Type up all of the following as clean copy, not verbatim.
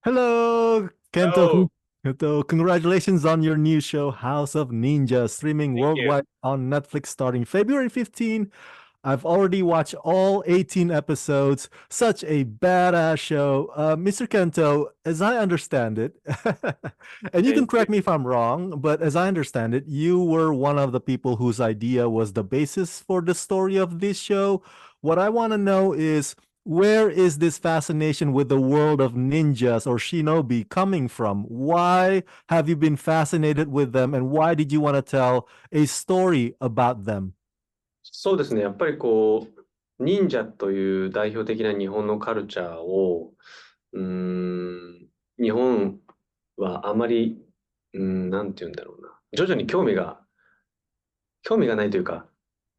Hello, Kento. Oh, Kento, congratulations on your new show, House of Ninjas, streaming thank you. worldwide on Netflix starting February 15. I've already watched all 18 episodes. Such a badass show. Mr. Kento, as I understand it, and you can Thank you. correct me if I'm wrong, but as I understand it, you were one of the people whose idea was the basis for the story of this show. What I want to know is, where is this fascination with the world of ninjas or shinobi coming from? Why have you been fascinated with them, and why did you want to tell a story about them? そうですね。やっぱり忍者という代表的な日本のカルチャーを、うー日本はあまり、なんて言うんだろうな。徐々に興味がないというか、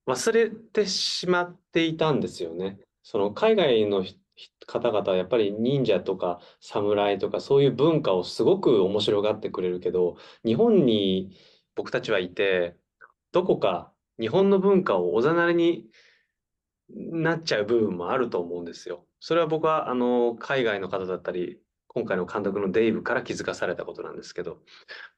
忘れてしまっていたんですよね。その海外の方々はやっぱり忍者とか侍とかそういう文化をすごく面白がってくれるけど、日本に僕たちはいて、どこか日本の文化をおざなりになっちゃう部分もあると思うんですよ。それは僕は海外の方だったり、今回の監督のデイブから気づかされたことなんですけど、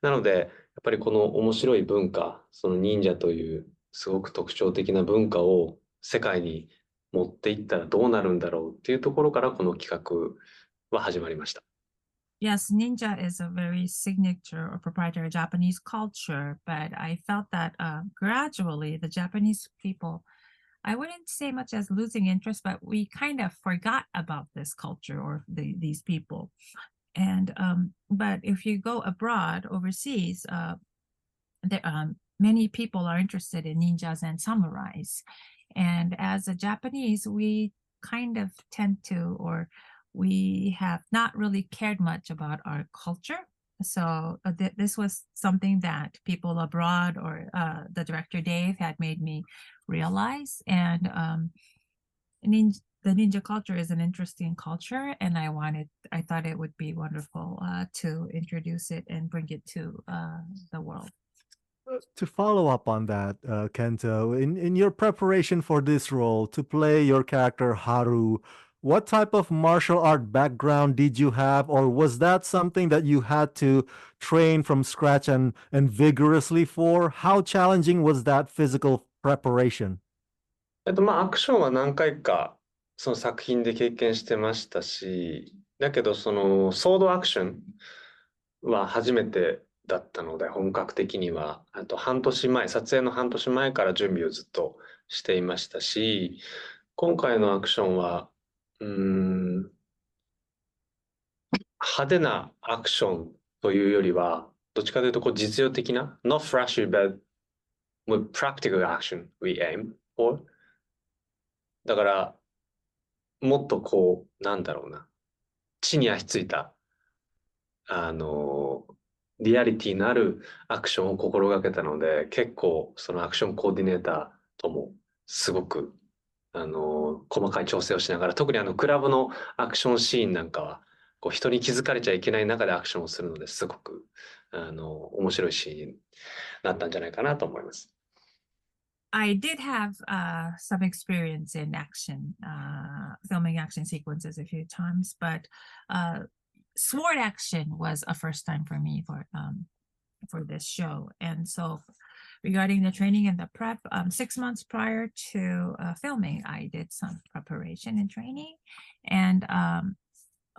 なので、やっぱりこの面白い文化、その忍者というすごく特徴的な文化を世界に持っていったらどうなるんだろうっていうところからこの企画は始まりました。Yes, ninja is a very signature or proprietary Japanese culture, but I felt that gradually the Japanese people, I wouldn't say much as losing interest, but we kind of forgot about this culture or these people. And but if you go abroad, overseas, there many people are interested in ninjas and samurais. And as a Japanese, we kind of tend to, or we have not really cared much about our culture. So this was something that people abroad or the director Dave had made me realize. And the ninja culture is an interesting culture, and I thought it would be wonderful to introduce it and bring it to the world. To follow up on that, Kento, in your preparation for this role to play your character Haru, what type of martial art background did you have, or was that something that you had to train from scratch and vigorously for? How challenging was that physical preparation? アクションは何回かその作品で経験してましたし、だけどそのソードアクションは初めてだったので、本格的には、あと半年前、撮影の半年前から準備をずっとしていましたし、今回のアクションは、派手なアクションというよりは、どっちかというと実用的な、not flashy, but with practical action we aim for. だから、もっとなんだろうな、地に足ついた、リアリティのあるアクションを心がけたので、結構そのアクションコーディネーターともすごく、細かい調整をしながら、特にクラブのアクションシーンなんかは、人に気づかれちゃいけない中でアクションをするのですごく、面白いシーンになったんじゃないかなと思います。I did have some experience in filming action sequences a few times, but sword action was a first time for me for this show. And so regarding the training and the prep, 6 months prior to filming, I did some preparation and training. And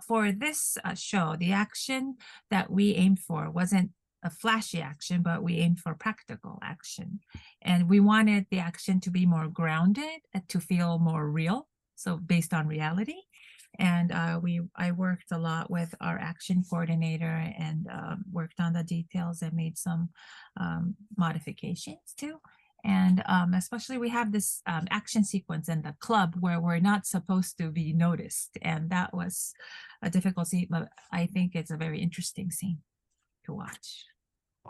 for this show, the action that we aimed for wasn't a flashy action, but we aimed for practical action. And we wanted the action to be more grounded, to feel more real, so based on reality. And I worked a lot with our action coordinator and worked on the details and made some modifications too. And especially we have this action sequence in the club where we're not supposed to be noticed. And that was a difficult scene, but I think it's a very interesting scene to watch.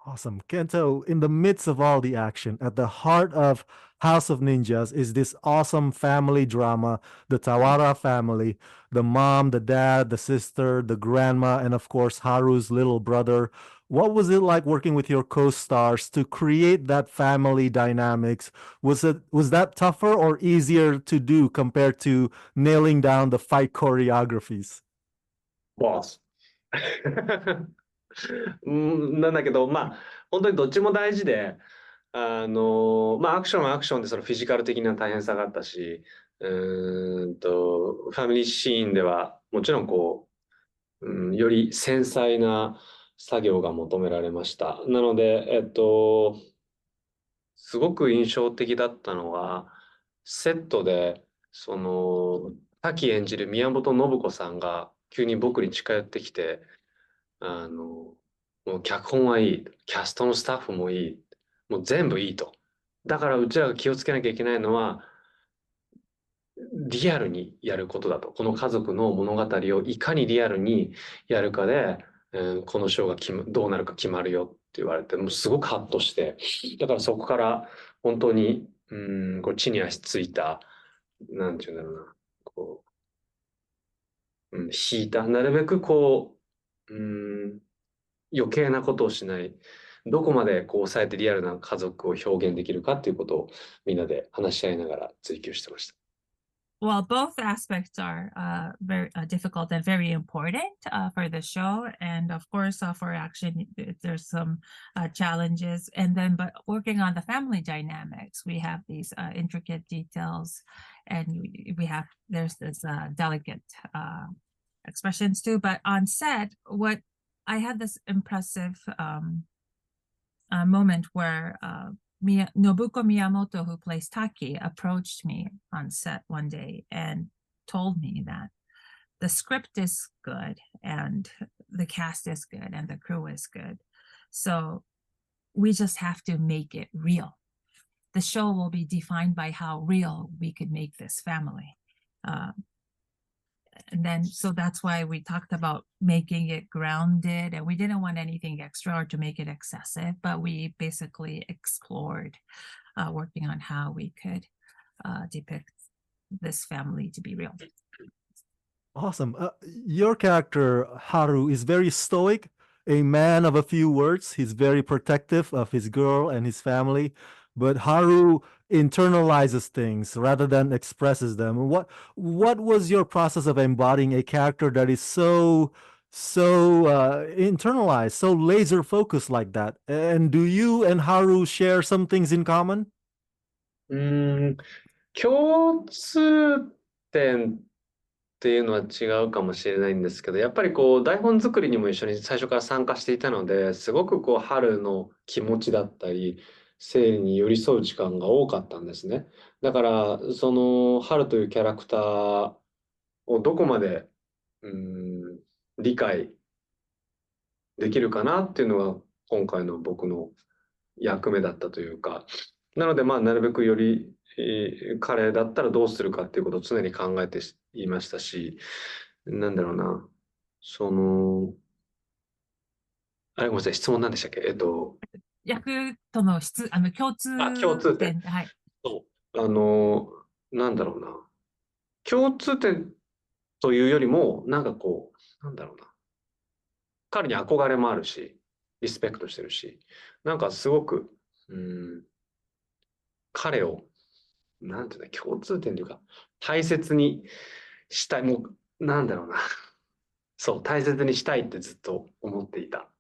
Awesome. Kento, in the midst of all the action, at the heart of House of Ninjas is this awesome family drama, the Tawara family, the mom, the dad, the sister, the grandma, and of course, Haru's little brother. What was it like working with your co-stars to create that family dynamics? Was that tougher or easier to do compared to nailing down the fight choreographies? Boss. なんだけど、まあ、本当にどっちも大事で、まあ、アクションはアクションでそのフィジカル的な大変さがあったし、ファミリーシーンではもちろんこう、より繊細な作業が求められました。なので、すごく印象的だったのは、セットで、滝演じる宮本信子さんが急に僕に近寄ってきて、もう脚本はいい、キャストのスタッフもいい、もう全部いいと。だからうちらが気をつけなきゃいけないのは、リアルにやることだと。この家族の物語をいかにリアルにやるかで、このショーがどうなるか決まるよって言われて、もうすごくハッとして、だからそこから本当に、こう地に足ついた、なんていうんだろうな、こ引いた、なるべくこう、余計なことをしない、どこまでこう抑えてリアルな家族を表現できるかっていうことをみんなで話し合いながら追求してました。Well, both aspects are very difficult and very important for the show, and of course, for action, there's some challenges. And then, but working on the family dynamics, we have these intricate details, and we have there's this delicate expressions too. But on set, what I had this impressive moment where Nobuko Miyamoto, who plays Taki, approached me on set one day and told me that the script is good and the cast is good and the crew is good. So we just have to make it real. The show will be defined by how real we could make this family. And then, so that's why we talked about making it grounded, and we didn't want anything extra or to make it excessive, but we basically explored working on how we could depict this family to be real. Awesome. Your character, Haru, is very stoic, a man of a few words. He's very protective of his girl and his family, but Haru internalizes things rather than expresses them. What was your process of embodying a character that is so internalized, so laser focused like that? And do you and Haru share some things in common? 共通点っていうのは違うかもしれないんですけど、やっぱりこう台本作りにも一緒に最初から参加していたので、すごくこう春の気持ちだったり、生理に寄り添う時間が多かったんですね。だからその春というキャラクターをどこまで理解できるかなっていうのが今回の僕の役目だったというか、なのでまあなるべくより彼だったらどうするかっていうことを常に考えていましたし、なんだろうな、あれごめんなさい、質問なんでしたっけ？役との共通点。はい。そう。なんだろうな。共通点というよりも、なんかこう、なんだろうな。彼に憧れもあるし、リスペクトしてるし、なんかすごく、彼を、なんていうの、共通点というか、大切にしたい、もう、なんだろうな。そう、大切にしたいってずっと思っていた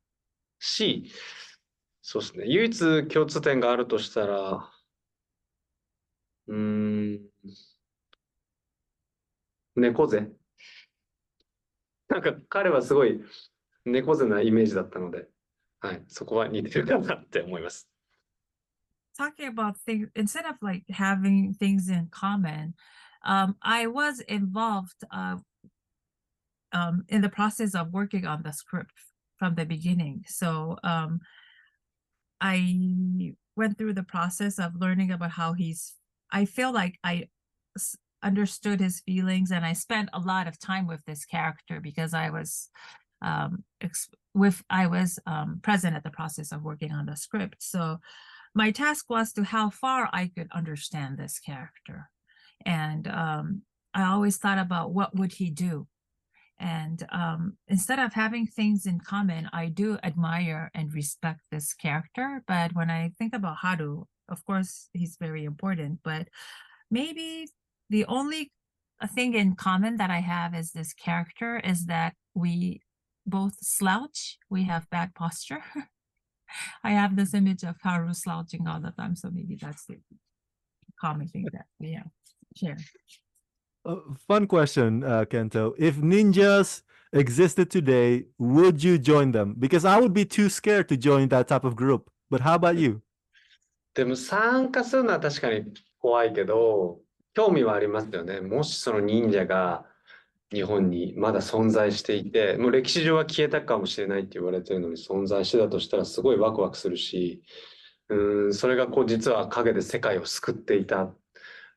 し、そうですね。唯一共通点があるとしたら、猫背。なんか彼はすごい猫背なイメージだったので、はい、そこは似てるかなって思います。Talking about things, instead of like having things in common, I was involved in the process of working on the script from the beginning. So I went through the process of learning about how I feel like I understood his feelings, and I spent a lot of time with this character because I was present at the process of working on the script. So my task was to how far I could understand this character. And I always thought about what would he do? And instead of having things in common, I do admire and respect this character. But when I think about Haru, of course, he's very important. But maybe the only thing in common that I have is this character is that we both slouch. We have bad posture. I have this image of Haru slouching all the time, so maybe that's the common thing that we share. Fun question, Kento. If ninjas existed today, would you join them? Because I would be too scared to join that type of group. But how about you? でも参加するのは確かに怖いけど、興味はありますよね。もしその忍者が日本にまだ存在していて、もう歴史上は消えたかもしれないって言われてるのに存在してたとしたらすごいワクワクするし、それがこう実は陰で世界を救っていたっ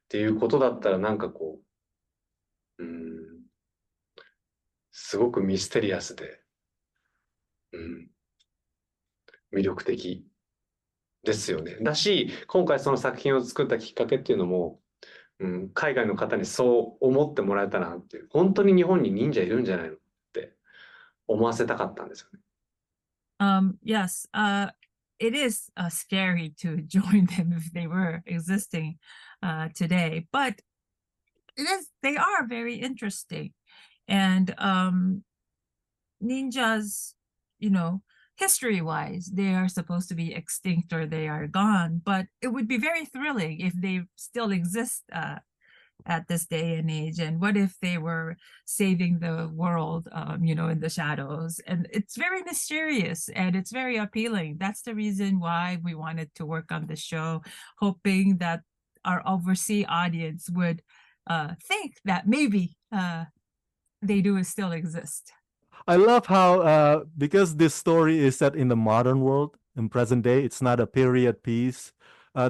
ていうことだったらなんかこう、すごくミステリアスで、魅力的ですよね。だし、今回その作品を作ったきっかけっていうのも、海外の方にそう思ってもらえたなっていう、本当に日本に忍者いるんじゃないのって思わせたかったんですよね。Yes, it is scary to join them if they were existing today, but they are very interesting. And ninjas, history-wise, they are supposed to be extinct or they are gone, but it would be very thrilling if they still exist at this day and age. And what if they were saving the world, in the shadows? And it's very mysterious and it's very appealing. That's the reason why we wanted to work on the show, hoping that our overseas audience would think that maybe they do still exist. I love how, because this story is set in the modern world, in present day, it's not a period piece.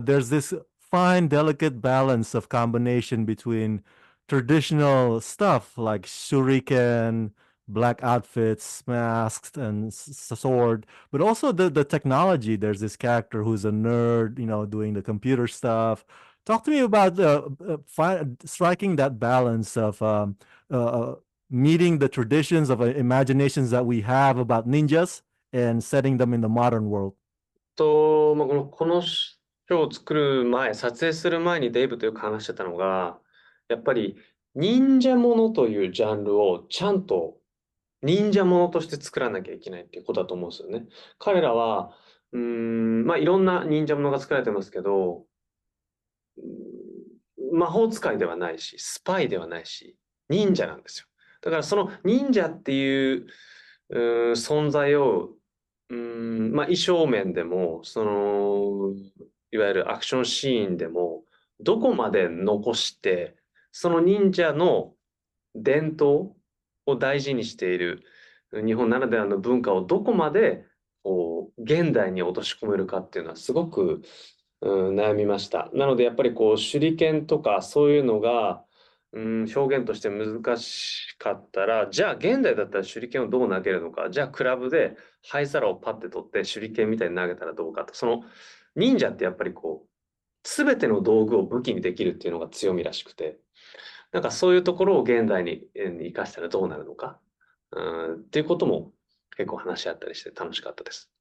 There's this fine, delicate balance of combination between traditional stuff like shuriken, black outfits, masks, and sword, but also the technology. There's this character who's a nerd, doing the computer stuff. Talk to me about striking that balance of meeting the traditions of imaginations that we have about ninjas and setting them in the modern world. このショーを作る前、撮影する前にデイブとよく話してたのが、やっぱり忍者ものというジャンルをちゃんと忍者ものとして作らなきゃいけないっていうことだと思うんですよね。彼らは、いろんな忍者ものが作られてますけど、魔法使いではないし、スパイではないし、忍者なんですよ。だからその忍者っていう存在を、衣装面でも、いわゆるアクションシーンでも、どこまで残して、その忍者の伝統を大事にしている日本ならではの文化をどこまで現代に落とし込めるかっていうのはすごく悩みました。なのでやっぱり手裏剣とかそういうのが表現として難しかったら、じゃあ現代だったら手裏剣をどう投げるのか、じゃあクラブで灰皿をパッて取って手裏剣みたいに投げたらどうかと。その忍者ってやっぱり全ての道具を武器にできるっていうのが強みらしくて、なんかそういうところを現代に生かしたらどうなるのかっていうことも結構話し合ったりして楽しかったです。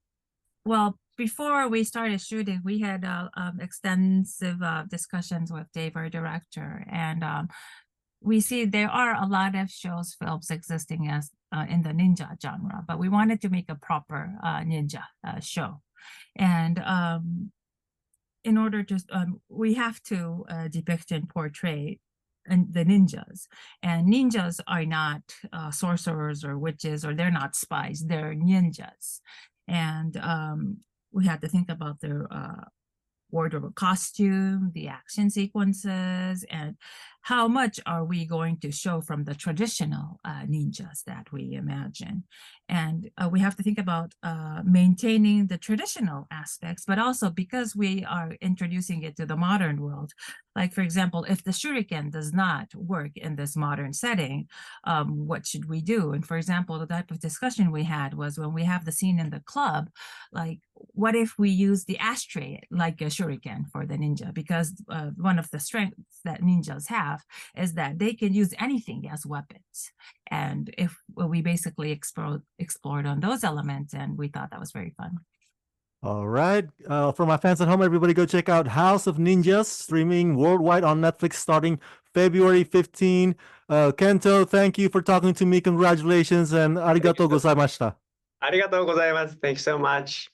Well, before we started shooting, we had extensive discussions with Dave, our director, and we see there are a lot of shows, films existing as in the ninja genre, but we wanted to make a proper ninja show. And in order to, we have to depict and portray the ninjas. And ninjas are not sorcerers or witches, or they're not spies, they're ninjas. And we had to think about their wardrobe, costume, the action sequences, and how much are we going to show from the traditional ninjas that we imagine. And we have to think about maintaining the traditional aspects, but also because we are introducing it to the modern world. Like, for example, if the shuriken does not work in this modern setting, what should we do? And for example, the type of discussion we had was when we have the scene in the club, like, what if we use the ashtray like a shuriken for the ninja? Because one of the strengths that ninjas have is that they can use anything as weapons. And if we basically explored on those elements, and we thought that was very fun. All right. For my fans at home, everybody go check out House of Ninjas, streaming worldwide on Netflix starting February 15. Kento, thank you for talking to me. Congratulations and arigatou gozaimashita. ありがとうございます。Thank you so much.